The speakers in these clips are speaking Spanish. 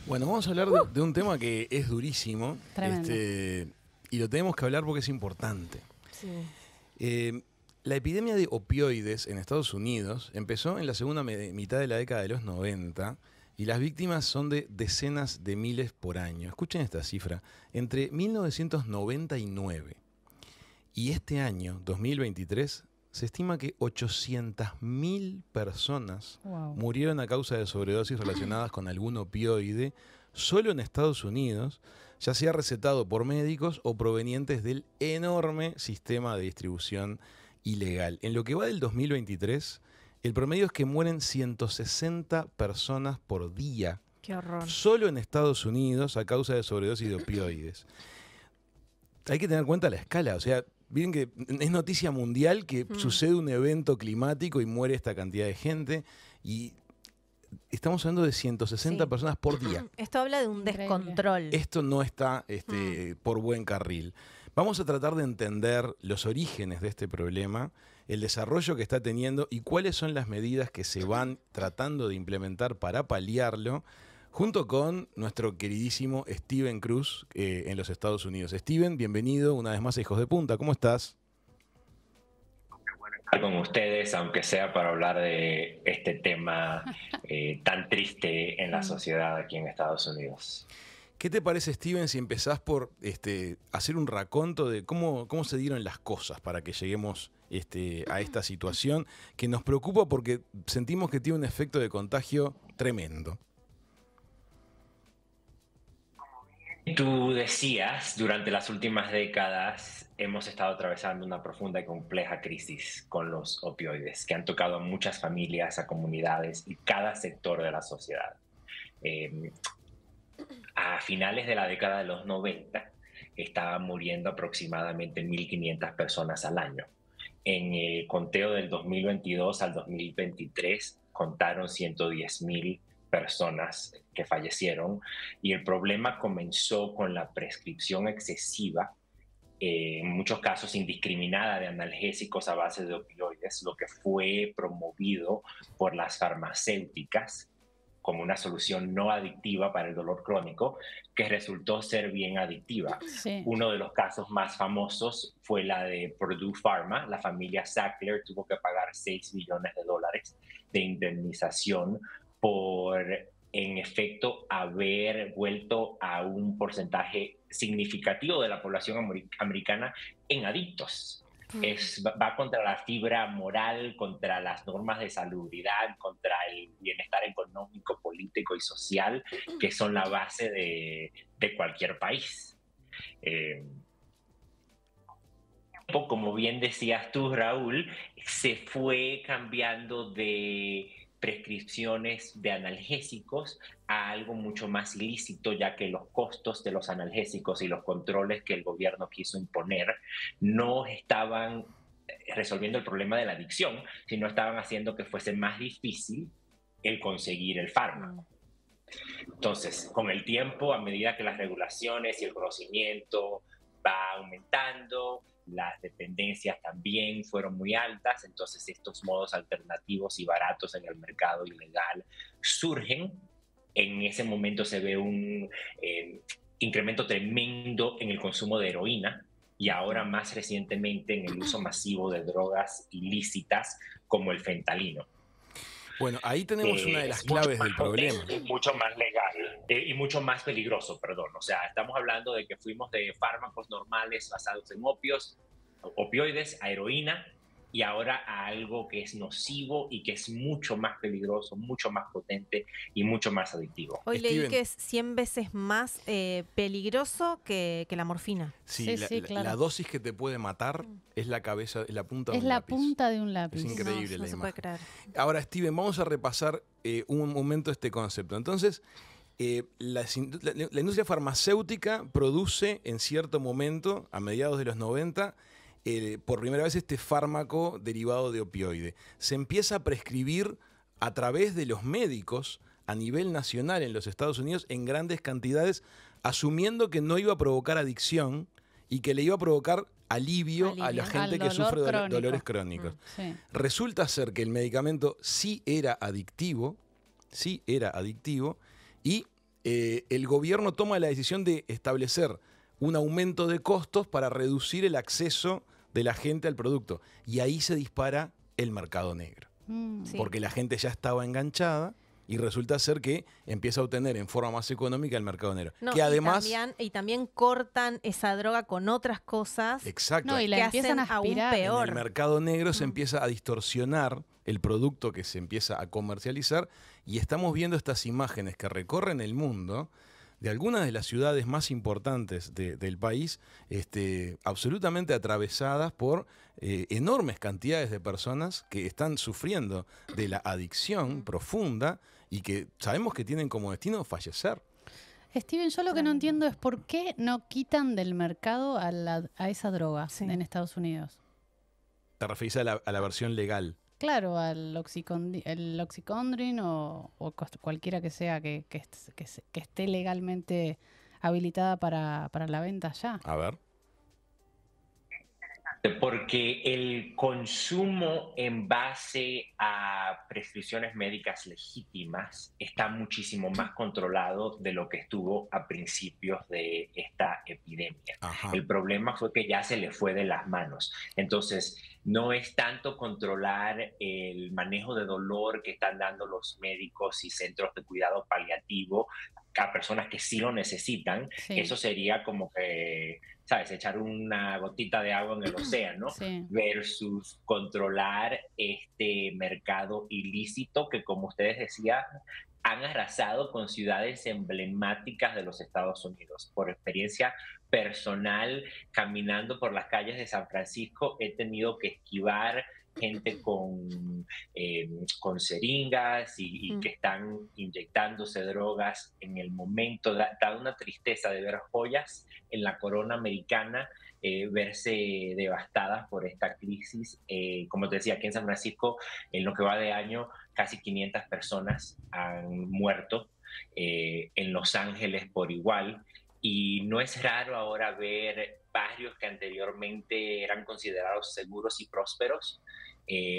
Bueno, vamos a hablar de un tema que es durísimo. Tremendo. Y lo tenemos que hablar porque es importante. Sí. La epidemia de opioides en Estados Unidos empezó en la segunda mitad de la década de los 90 y las víctimas son de decenas de miles por año. Escuchen esta cifra. Entre 1999 y este año, 2023, se estima que 800.000 personas murieron a causa de sobredosis relacionadas con algún opioide solo en Estados Unidos, ya sea recetado por médicos o provenientes del enorme sistema de distribución ilegal. En lo que va del 2023, el promedio es que mueren 160 personas por día. Qué horror. Solo en Estados Unidos a causa de sobredosis de opioides. Hay que tener en cuenta la escala, o sea, miren que es noticia mundial que sucede un evento climático y muere esta cantidad de gente y estamos hablando de 160 personas por día. Esto habla de un descontrol. Esto no está por buen carril. Vamos a tratar de entender los orígenes de este problema, el desarrollo que está teniendo y cuáles son las medidas que se van tratando de implementar para paliarlo, junto con nuestro queridísimo Steven Cruz en los Estados Unidos. Steven, bienvenido una vez más a Hijos de Punta. ¿Cómo estás? Bueno, estar con ustedes, aunque sea para hablar de este tema tan triste en la sociedad aquí en Estados Unidos. ¿Qué te parece, Steven, si empezás por hacer un raconto de cómo se dieron las cosas para que lleguemos a esta situación que nos preocupa porque sentimos que tiene un efecto de contagio tremendo? Tú decías, durante las últimas décadas hemos estado atravesando una profunda y compleja crisis con los opioides, que han tocado a muchas familias, a comunidades y cada sector de la sociedad. A finales de la década de los 90 estaban muriendo aproximadamente 1.500 personas al año. En el conteo del 2022 al 2023 contaron 110.000 personas que fallecieron y el problema comenzó con la prescripción excesiva, en muchos casos indiscriminada, de analgésicos a base de opioides, lo que fue promovido por las farmacéuticas como una solución no adictiva para el dolor crónico, que resultó ser bien adictiva. Sí. Uno de los casos más famosos fue la de Purdue Pharma. La familia Sackler tuvo que pagar $6 millones de indemnización por, en efecto, haber vuelto a un porcentaje significativo de la población americana en adictos. Va contra la fibra moral, contra las normas de salubridad, contra el bienestar económico, político y social, que son la base de cualquier país. Como bien decías tú, Raúl, se fue cambiando de prescripciones de analgésicos a algo mucho más ilícito, ya que los costos de los analgésicos y los controles que el gobierno quiso imponer no estaban resolviendo el problema de la adicción, sino estaban haciendo que fuese más difícil el conseguir el fármaco. Entonces, con el tiempo, a medida que las regulaciones y el conocimiento va aumentando, las dependencias también fueron muy altas, entonces estos modos alternativos y baratos en el mercado ilegal surgen. En ese momento se ve un incremento tremendo en el consumo de heroína y ahora más recientemente en el uso masivo de drogas ilícitas como el fentanilo. Bueno, ahí tenemos una de las claves del problema. Mucho más legal y mucho más peligroso, perdón. O sea, estamos hablando de que fuimos de fármacos normales basados en opioides, a heroína, y ahora a algo que es nocivo y que es mucho más peligroso, mucho más potente y mucho más adictivo. Hoy leí que es 100 veces más peligroso que la morfina. Sí, claro. La dosis que te puede matar es la cabeza, es la punta de un lápiz. Es la punta de un lápiz. Es increíble la no se puede creer. Ahora, Steven, vamos a repasar un momento este concepto. Entonces, la industria farmacéutica produce en cierto momento, a mediados de los 90, por primera vez este fármaco derivado de opioide. Se empieza a prescribir a través de los médicos a nivel nacional en los Estados Unidos en grandes cantidades, asumiendo que no iba a provocar adicción y que le iba a provocar alivio a la gente que sufre dolores crónicos. Sí. Resulta ser que el medicamento sí era adictivo y el gobierno toma la decisión de establecer un aumento de costos para reducir el acceso de la gente al producto. Y ahí se dispara el mercado negro. Sí. Porque la gente ya estaba enganchada y resulta ser que empieza a obtener en forma más económica el mercado negro. No, que además... y también cortan esa droga con otras cosas. Exacto. No, y la que empiezan a hacen aún aspirar. peor. En el mercado negro se empieza a distorsionar el producto que se empieza a comercializar y estamos viendo estas imágenes que recorren el mundo de algunas de las ciudades más importantes del país, absolutamente atravesadas por enormes cantidades de personas que están sufriendo de la adicción profunda y que sabemos que tienen como destino fallecer. Steven, yo lo que no entiendo es por qué no quitan del mercado a esa droga en Estados Unidos. ¿Te referís a la versión legal? Claro, al el Oxycodone o cualquiera que sea que esté legalmente habilitada para la venta ya. A ver. Porque el consumo en base a prescripciones médicas legítimas está muchísimo más controlado de lo que estuvo a principios de esta epidemia. Ajá. El problema fue que ya se le fue de las manos. Entonces, no es tanto controlar el manejo de dolor que están dando los médicos y centros de cuidado paliativo a personas que sí lo necesitan. Sí. Eso sería como que, ¿sabes?, echar una gotita de agua en el océano, Sí. versus controlar este mercado ilícito que, como ustedes decían, han arrasado con ciudades emblemáticas de los Estados Unidos. Por experiencia personal, caminando por las calles de San Francisco, he tenido que esquivar gente con seringas y que están inyectándose drogas en el momento. Da una tristeza de ver joyas en la corona americana verse devastadas por esta crisis. Como te decía, aquí en San Francisco, en lo que va de año, casi 500 personas han muerto. En Los Ángeles por igual. Y no es raro ahora ver barrios que anteriormente eran considerados seguros y prósperos,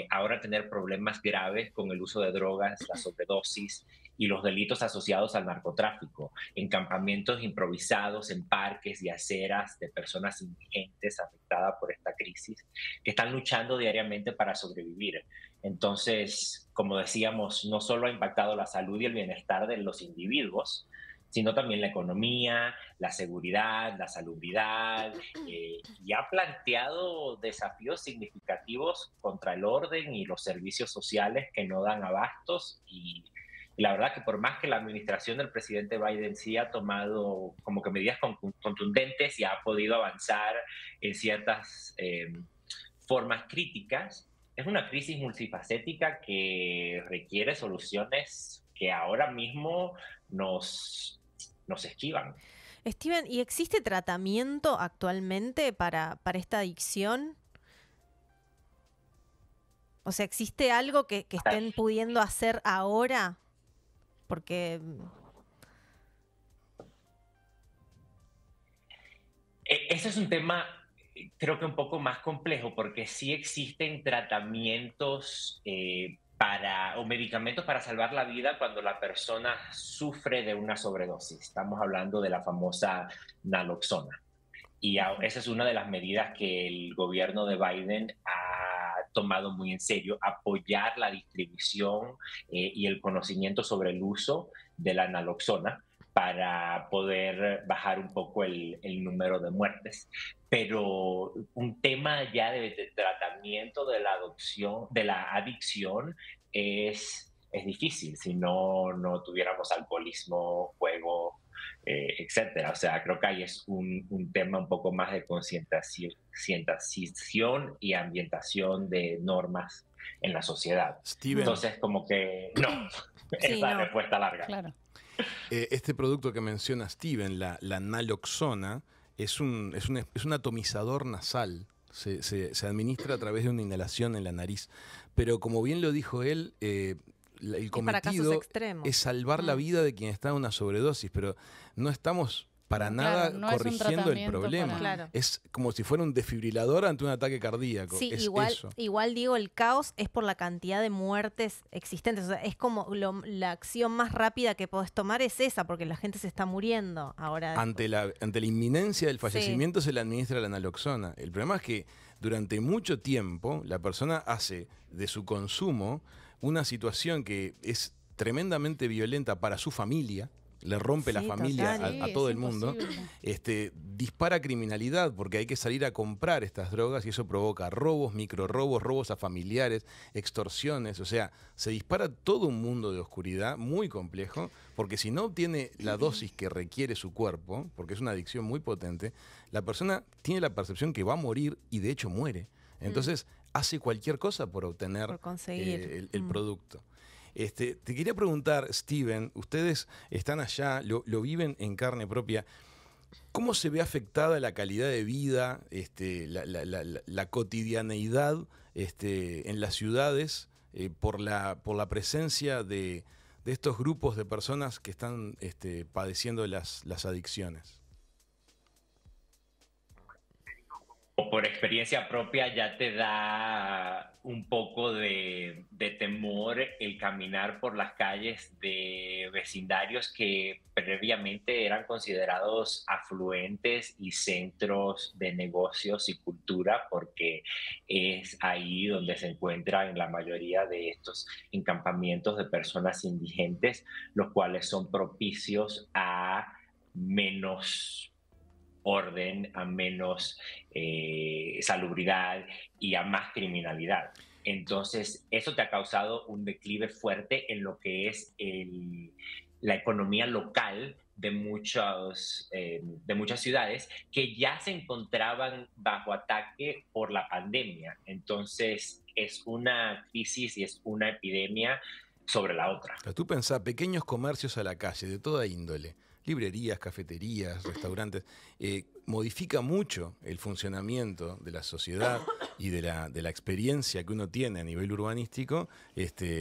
ahora tener problemas graves con el uso de drogas, la sobredosis y los delitos asociados al narcotráfico, en campamentos improvisados, en parques y aceras de personas indigentes afectadas por esta crisis, que están luchando diariamente para sobrevivir. Entonces, como decíamos, no solo ha impactado la salud y el bienestar de los individuos, sino también la economía, la seguridad, la salubridad, y ha planteado desafíos significativos contra el orden y los servicios sociales que no dan abastos. Y la verdad que por más que la administración del presidente Biden sí ha tomado como que medidas contundentes y ha podido avanzar en ciertas formas críticas, es una crisis multifacética que requiere soluciones que ahora mismo nos esquivan. Steven, ¿y existe tratamiento actualmente para esta adicción? O sea, ¿existe algo que estén pudiendo hacer ahora? Porque... Ese es un tema, creo que un poco más complejo, porque sí existen tratamientos o medicamentos para salvar la vida cuando la persona sufre de una sobredosis. Estamos hablando de la famosa naloxona. Y esa es una de las medidas que el gobierno de Biden ha tomado muy en serio, apoyar la distribución y el conocimiento sobre el uso de la naloxona para poder bajar un poco el número de muertes. Pero un tema ya de tratamiento de la adicción es difícil si no tuviéramos alcoholismo, juego, etcétera. O sea, creo que ahí es un tema un poco más de concientización y ambientación de normas en la sociedad. Steven. Entonces, como que no, Sí, esa no. respuesta larga. Claro. Este producto que menciona Steven, la naloxona, es un atomizador nasal. Se administra a través de una inhalación en la nariz. Pero como bien lo dijo él, el para casos cometido extremos. es salvar la vida de quien está en una sobredosis, pero no estamos para Claro, nada no es un corrigiendo el tratamiento problema. para- Claro. Es como si fuera un desfibrilador ante un ataque cardíaco. Sí, es igual, eso. igual digo, el caos es por la cantidad de muertes existentes. O sea, es como la acción más rápida que podés tomar es esa, porque la gente se está muriendo ahora. Ante la inminencia del fallecimiento se le administra la naloxona. El problema es que durante mucho tiempo la persona hace de su consumo una situación que es tremendamente violenta para su familia, le rompe la Sí, familia total. a Sí, todo es el mundo, imposible. dispara criminalidad porque hay que salir a comprar estas drogas y eso provoca robos, microrrobos, robos a familiares, extorsiones, o sea, se dispara todo un mundo de oscuridad muy complejo porque si no obtiene la dosis que requiere su cuerpo, porque es una adicción muy potente, la persona tiene la percepción que va a morir y de hecho muere. Entonces hace cualquier cosa por obtener Por conseguir. el producto. Te quería preguntar, Steven, ustedes están allá, lo viven en carne propia. ¿Cómo se ve afectada la calidad de vida, la cotidianeidad en las ciudades por la presencia de estos grupos de personas que están padeciendo las adicciones? O por experiencia propia ya te da un poco de temor el caminar por las calles de vecindarios que previamente eran considerados afluentes y centros de negocios y cultura, porque es ahí donde se encuentran la mayoría de estos encampamientos de personas indigentes, los cuales son propicios a menos orden, a menos salubridad y a más criminalidad. Entonces, eso te ha causado un declive fuerte en lo que es la economía local de muchas ciudades que ya se encontraban bajo ataque por la pandemia. Entonces, es una crisis y es una epidemia sobre la otra. Pero tú pensás, pequeños comercios a la calle, de toda índole, librerías, cafeterías, restaurantes, modifica mucho el funcionamiento de la sociedad y de la experiencia que uno tiene a nivel urbanístico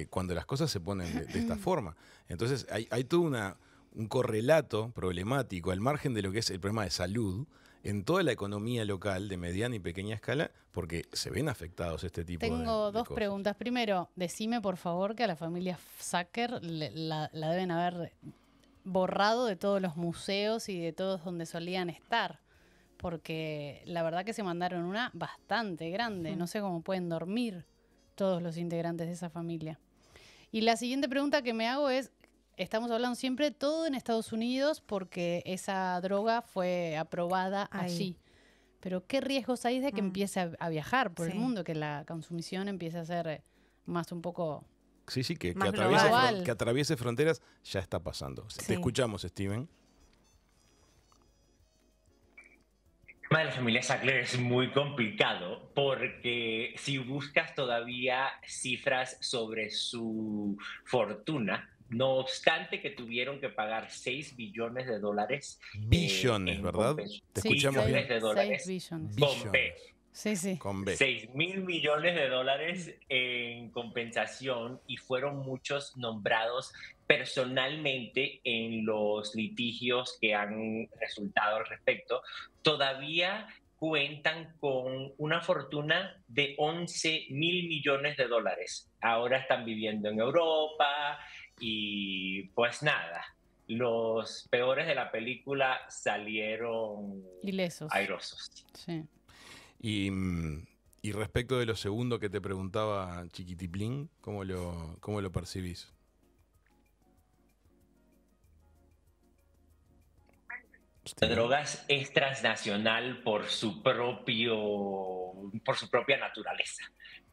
cuando las cosas se ponen de esta forma. Entonces hay todo un correlato problemático al margen de lo que es el problema de salud en toda la economía local de mediana y pequeña escala, porque se ven afectados este tipo de Tengo dos cosas. preguntas. Primero, decime por favor que a la familia Zucker la deben haber borrado de todos los museos y de todos donde solían estar, porque la verdad que se mandaron una bastante grande. No sé cómo pueden dormir todos los integrantes de esa familia. Y la siguiente pregunta que me hago es, estamos hablando siempre todo en Estados Unidos porque esa droga fue aprobada Ahí. allí. Pero ¿qué riesgos hay de que empiece a viajar por el Sí. mundo, que la consumición empiece a ser más un poco... Sí, que Más atraviese, global. que atraviese fronteras ya está pasando. Sí. Te escuchamos, Steven. El tema de la familia Sackler es muy complicado porque si buscas todavía cifras sobre su fortuna, no obstante que tuvieron que pagar $6 billones. Billones, en ¿verdad? Te escuchamos billones bien. de dólares 6 billones. con B. Sí, sí. Con B. 6.000 millones de dólares en compensación y fueron muchos nombrados personalmente en los litigios que han resultado al respecto. Todavía cuentan con una fortuna de 11.000 millones de dólares. Ahora están viviendo en Europa y pues nada, los peores de la película salieron Ilesos. airosos. Sí. Y respecto de lo segundo que te preguntaba Chiquitiplín, ¿cómo lo percibís? La drogas es transnacional por su propia naturaleza.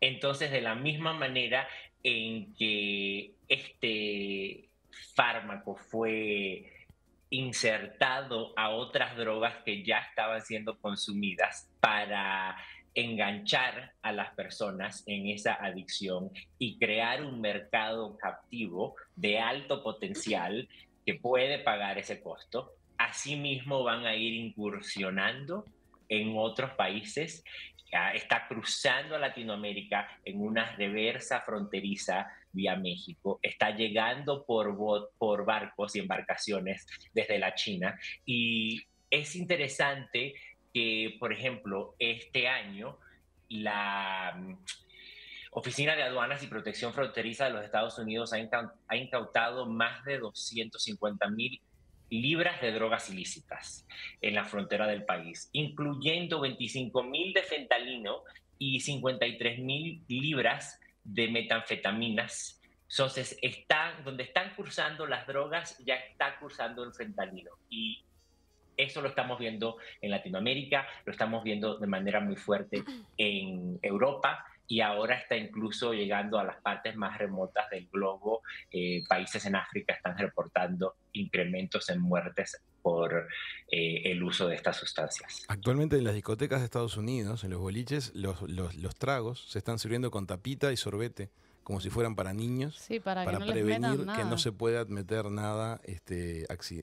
Entonces, de la misma manera en que este fármaco fue insertado a otras drogas que ya estaban siendo consumidas para enganchar a las personas en esa adicción y crear un mercado captivo de alto potencial que puede pagar ese costo. Asimismo van a ir incursionando en otros países. Está cruzando a Latinoamérica en una reversa fronteriza vía México, está llegando por barcos y embarcaciones desde la China. Y es interesante que, por ejemplo, este año la Oficina de Aduanas y Protección Fronteriza de los Estados Unidos ha incautado más de 250,000 libras de drogas ilícitas en la frontera del país, incluyendo 25,000 de fentanilo y 53,000 libras de metanfetaminas. Entonces, donde están cursando las drogas, ya está cursando el fentanilo. Y eso lo estamos viendo en Latinoamérica, lo estamos viendo de manera muy fuerte en Europa, y ahora está incluso llegando a las partes más remotas del globo. Países en África están reportando incrementos en muertes por el uso de estas sustancias. Actualmente en las discotecas de Estados Unidos, en los boliches, los tragos se están sirviendo con tapita y sorbete, como si fueran para niños, Sí, para que no les prevenir metan que nada. no se pueda meter nada,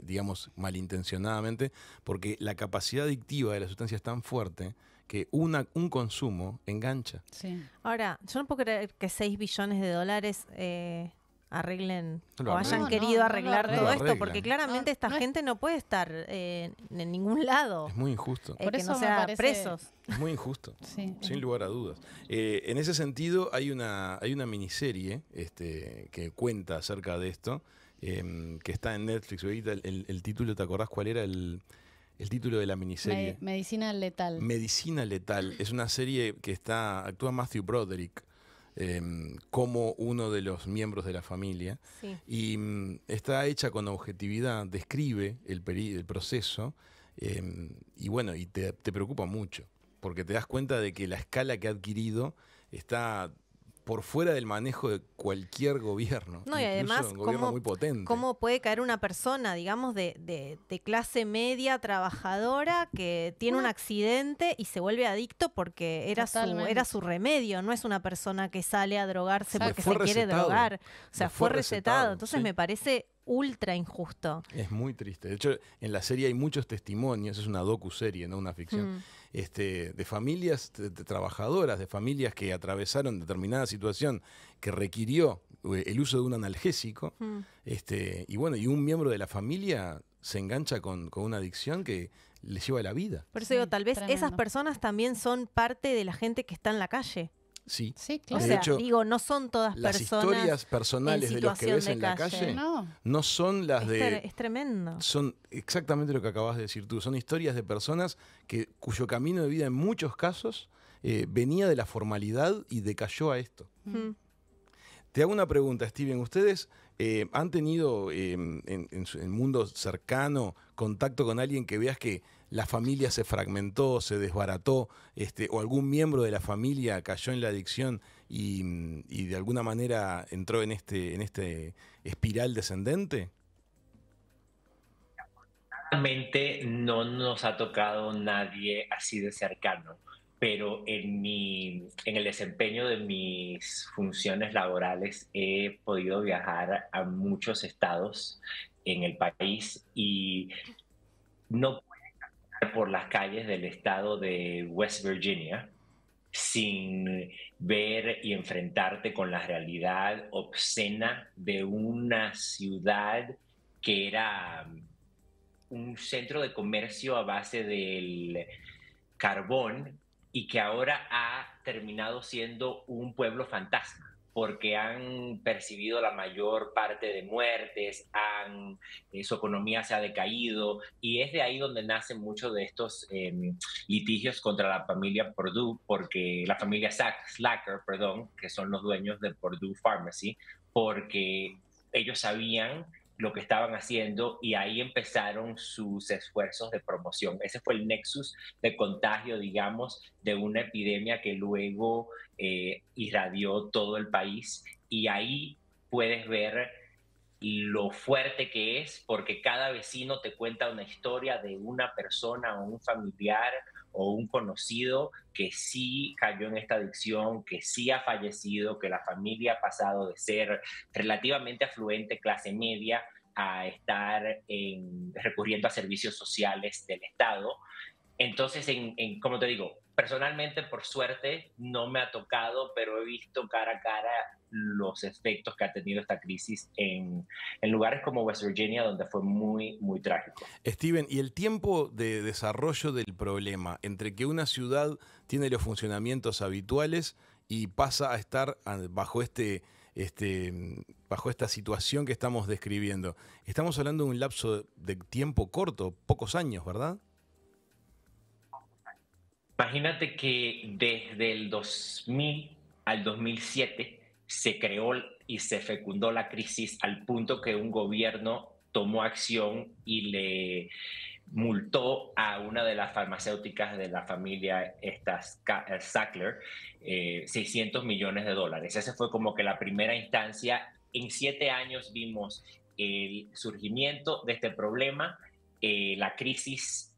digamos, malintencionadamente, porque la capacidad adictiva de la sustancia es tan fuerte que un consumo engancha. Sí. Ahora, yo no puedo creer que 6 billones de dólares arreglen No lo o hayan arreglan. querido No lo arreglar todo arreglan. esto, No lo porque arreglan. claramente No, esta no es- gente no puede estar en ningún lado. Es muy injusto. Por Que eso no me sea parece- presos. Es muy injusto. Sí. Sin lugar a dudas. En ese sentido, hay una miniserie que cuenta acerca de esto, que está en Netflix. Ahorita el título, ¿te acordás cuál era el título de la miniserie? Medicina letal. Medicina Letal. Es una serie que actúa Matthew Broderick como uno de los miembros de la familia. Sí. Y está hecha con objetividad, describe el proceso, y bueno, y te preocupa mucho, porque te das cuenta de que la escala que ha adquirido está por fuera del manejo de cualquier gobierno. No, y incluso además, un gobierno muy potente. ¿cómo puede caer una persona, digamos, de clase media, trabajadora, que tiene un accidente y se vuelve adicto porque Totalmente. era su remedio? No es una persona que sale a drogarse Exacto. porque Fue se quiere recetado. drogar. O sea, Le fue fue recetado. recetado, Entonces sí. me parece ultra injusto. Es muy triste. De hecho, en la serie hay muchos testimonios, es una docuserie, no una ficción, Mm. de familias de trabajadoras, de familias que atravesaron determinada situación que requirió el uso de un analgésico, Mm. y bueno, y un miembro de la familia se engancha con una adicción que le lleva a la vida. Por eso Sí, digo, tal vez esas tremendo. personas también son parte de la gente que está en la calle. Sí. Sí, O claro. De sea, hecho, digo, no son todas Las personas. historias personales de los que situación ves de en la calle. calle No. no son las de... Es tremendo. Son exactamente lo que acabas de decir tú. Son historias de personas cuyo camino de vida en muchos casos venía de la formalidad y decayó a esto. Mm. Te hago una pregunta, Steven. ¿Ustedes han tenido en su mundo cercano contacto con alguien que veas que la familia se fragmentó, se desbarató, o algún miembro de la familia cayó en la adicción y de alguna manera entró en este espiral descendente? Realmente no nos ha tocado nadie así de cercano, pero en el desempeño de mis funciones laborales he podido viajar a muchos estados en el país, y no puedes caminar por las calles del estado de West Virginia sin ver y enfrentarte con la realidad obscena de una ciudad que era un centro de comercio a base del carbón, y que ahora ha terminado siendo un pueblo fantasma, porque han percibido la mayor parte de muertes, su economía se ha decaído, y es de ahí donde nacen muchos de estos litigios contra la familia Purdue, porque la familia Slacker, perdón, que son los dueños de Purdue Pharmacy, porque ellos sabían lo que estaban haciendo, y ahí empezaron sus esfuerzos de promoción. Ese fue el nexus de contagio, digamos, de una epidemia que luego irradió todo el país, y ahí puedes ver lo fuerte que es, porque cada vecino te cuenta una historia de una persona o un familiar o un conocido que sí cayó en esta adicción, que sí ha fallecido, que la familia ha pasado de ser relativamente afluente, clase media, a estar recurriendo a servicios sociales del Estado. Entonces, como te digo, personalmente, por suerte, no me ha tocado, pero he visto cara a cara los efectos que ha tenido esta crisis en lugares como West Virginia, donde fue muy, muy trágico. Steven, ¿y el tiempo de desarrollo del problema entre que una ciudad tiene los funcionamientos habituales y pasa a estar bajo bajo esta situación que estamos describiendo? Estamos hablando de un lapso de tiempo corto, pocos años, ¿verdad? Imagínate que desde el 2000 al 2007 se creó y se fecundó la crisis al punto que un gobierno tomó acción y le multó a una de las farmacéuticas de la familia Sackler $600 millones. Esa fue como que la primera instancia. En 7 años vimos el surgimiento de este problema, la crisis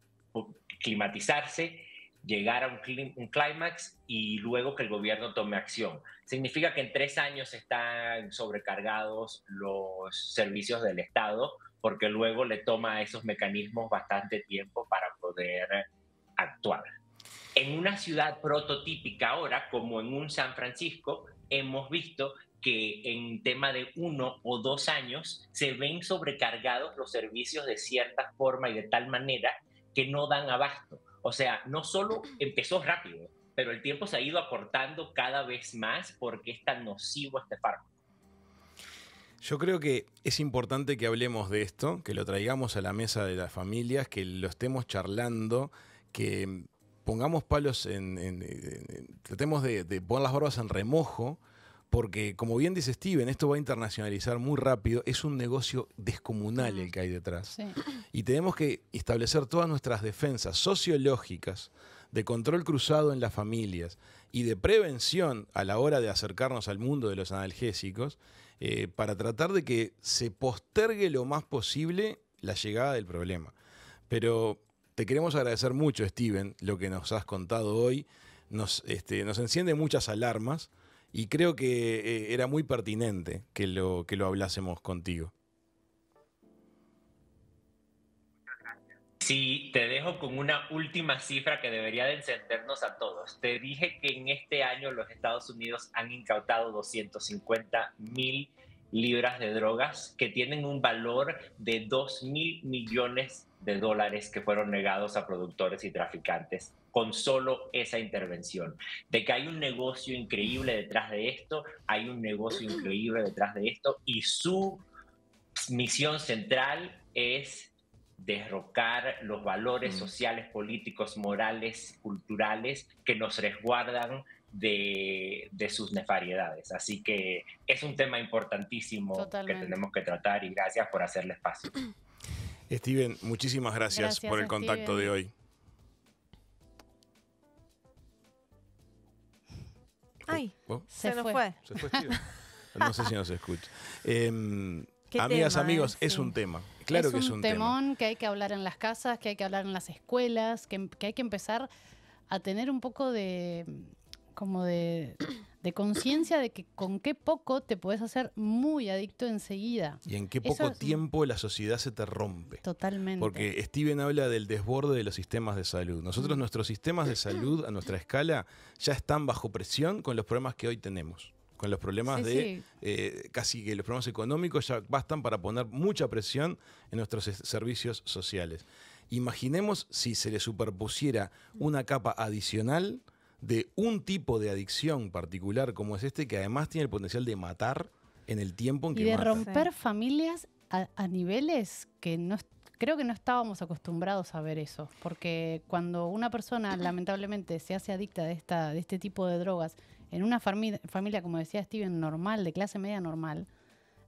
climatizarse, llegar a un clímax y luego que el gobierno tome acción. Significa que en 3 años están sobrecargados los servicios del Estado, porque luego le toma a esos mecanismos bastante tiempo para poder actuar. En una ciudad prototípica ahora, como en un San Francisco, hemos visto que en tema de 1 o 2 años se ven sobrecargados los servicios de cierta forma y de tal manera que no dan abasto. O sea, no solo empezó rápido, pero el tiempo se ha ido acortando cada vez más porque es tan nocivo este fármaco. Yo creo que es importante que hablemos de esto, que lo traigamos a la mesa de las familias, que lo estemos charlando, que pongamos palos tratemos de poner las barbas en remojo, porque como bien dice Steven, esto va a internacionalizar muy rápido, es un negocio descomunal el que hay detrás. Sí. Y tenemos que establecer todas nuestras defensas sociológicas, de control cruzado en las familias y de prevención a la hora de acercarnos al mundo de los analgésicos, para tratar de que se postergue lo más posible la llegada del problema. Pero te queremos agradecer mucho, Steven, lo que nos has contado hoy. Nos enciende muchas alarmas y creo que era muy pertinente que lo hablásemos contigo. Sí, te dejo con una última cifra que debería de encendernos a todos. Te dije que en este año los Estados Unidos han incautado 250,000 libras de drogas que tienen un valor de $2,000 millones que fueron negados a productores y traficantes con solo esa intervención. De que hay un negocio increíble detrás de esto, hay un negocio increíble detrás de esto y su misión central es derrocar los valores sociales, políticos, morales, culturales que nos resguardan de sus nefariedades. Así que es un tema importantísimo. Totalmente. Que tenemos que tratar y gracias por hacerle espacio. Steven, muchísimas gracias por el contacto de hoy. Ay, se nos fue. fue. Se fue Steven. No sé si nos escucha. Amigas, amigos, sí. Es un tema. Claro que es un temón que hay que hablar en las casas, que hay que hablar en las escuelas, que hay que empezar a tener un poco de conciencia de que con qué poco te puedes hacer muy adicto enseguida. Y en qué poco tiempo la sociedad se te rompe. Totalmente. Porque Steven habla del desborde de los sistemas de salud. Nosotros, nuestros sistemas de salud a nuestra escala ya están bajo presión con los problemas que hoy tenemos. Con los problemas casi que los problemas económicos ya bastan para poner mucha presión en nuestros servicios sociales. Imaginemos si se le superpusiera una capa adicional de un tipo de adicción particular como es este, que además tiene el potencial de matar en el tiempo en que mata. Y de mata. romper familias a niveles que creo que no estábamos acostumbrados a ver eso. Porque cuando una persona lamentablemente se hace adicta de este tipo de drogas, en una familia, como decía Steven, normal, de clase media normal,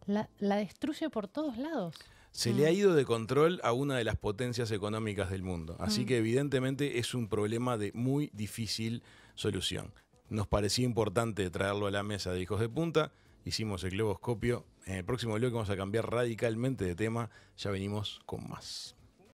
la destruye por todos lados. Se le ha ido de control a una de las potencias económicas del mundo. Así que evidentemente es un problema de muy difícil solución. Nos parecía importante traerlo a la mesa de Hijos de Punta. Hicimos el globoscopio. En el próximo bloque vamos a cambiar radicalmente de tema. Ya venimos con más.